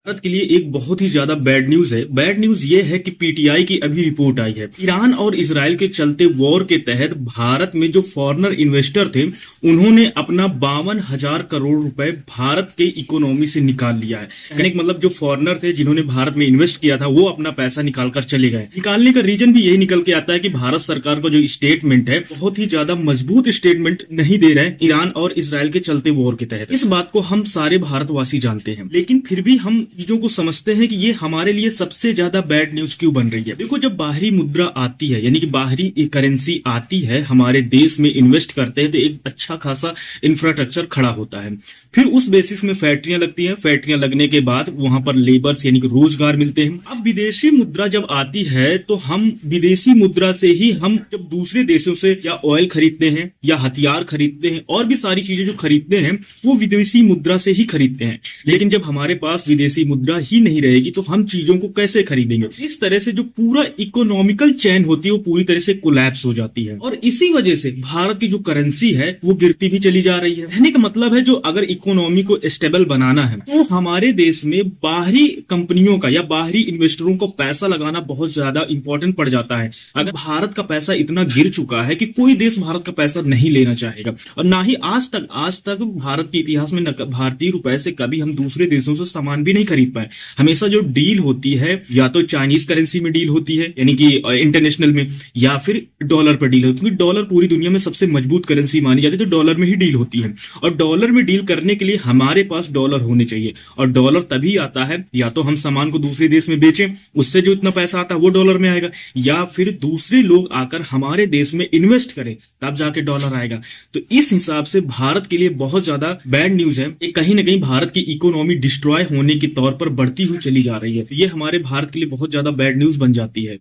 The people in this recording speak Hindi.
भारत के लिए एक बहुत ही ज्यादा बैड न्यूज है। बैड न्यूज ये है कि पीटीआई की अभी रिपोर्ट आई है। ईरान और इजराइल के चलते वॉर के तहत भारत में जो फॉरेनर इन्वेस्टर थे उन्होंने अपना 52,000 करोड़ रुपए भारत के इकोनॉमी से निकाल लिया है। कहने का मतलब जो फॉरेनर थे जिन्होंने भारत में इन्वेस्ट किया था वो अपना पैसा निकाल कर चले गए। निकालने का रीजन भी यही निकल के आता है कि भारत सरकार का जो स्टेटमेंट है बहुत ही ज्यादा मजबूत स्टेटमेंट नहीं दे रहे ईरान और इजराइल के चलते वॉर के तहत। इस बात को हम सारे भारतवासी जानते हैं, लेकिन फिर भी हम चीजों को समझते हैं कि ये हमारे लिए सबसे ज्यादा बैड न्यूज क्यों बन रही है। देखो, जब बाहरी मुद्रा आती है यानी कि बाहरी करेंसी आती है हमारे देश में इन्वेस्ट करते हैं तो एक अच्छा खासा इंफ्रास्ट्रक्चर खड़ा होता है। फिर उस बेसिस में फैक्ट्रियां लगती हैं। फैक्ट्रियां लगने के बाद वहां पर लेबर्स यानी कि रोजगार मिलते हैं। अब विदेशी मुद्रा जब आती है तो हम विदेशी मुद्रा से ही हम जब दूसरे देशों से या ऑयल खरीदते हैं या हथियार खरीदते हैं और भी सारी चीजें जो खरीदते हैं वो विदेशी मुद्रा से ही खरीदते हैं। लेकिन जब हमारे पास विदेशी मुद्रा ही नहीं रहेगी तो हम चीजों को कैसे खरीदेंगे। इस तरह से जो पूरा इकोनॉमिकल चेन होती है वो पूरी तरह से कोलैप्स हो जाती है और इसी वजह से भारत की जो करेंसी है वो गिरती भी चली जा रही है। कहने का मतलब है जो अगर इकोनॉमी को स्टेबल बनाना है तो हमारे देश में बाहरी कंपनियों का या बाहरी इन्वेस्टरों को पैसा लगाना बहुत ज्यादा इंपॉर्टेंट पड़ जाता है। अगर भारत का पैसा इतना गिर चुका है कि कोई देश भारत का पैसा नहीं लेना चाहेगा और ना ही आज तक भारत के इतिहास में भारतीय रुपए से कभी हम दूसरे देशों से सामान भी नहीं खरीद पाए। हमेशा जो डील होती है या तो चाइनीज करेंसी में डील होती है यानी कि इंटरनेशनल में, या फिर डॉलर पर डील होती है क्योंकि डॉलर पूरी दुनिया में सबसे मजबूत करेंसी मानी जाती है तो डॉलर में ही डील होती है। और डॉलर में डील करने के लिए हमारे पास डॉलर होने चाहिए और डॉलर तभी आता है या तो हम सामान को दूसरे देश में बेचें, उससे जो इतना पैसा आता है वो डॉलर में आएगा, या फिर दूसरे लोग आकर हमारे देश में इन्वेस्ट करें तब जाके डॉलर आएगा। तो इस हिसाब से भारत के लिए बहुत ज्यादा बैड न्यूज है। कहीं ना कहीं भारत की इकोनॉमी डिस्ट्रॉय होने के तौर पर बढ़ती हुई चली जा रही है। ये हमारे भारत के लिए बहुत ज्यादा बैड न्यूज बन जाती है।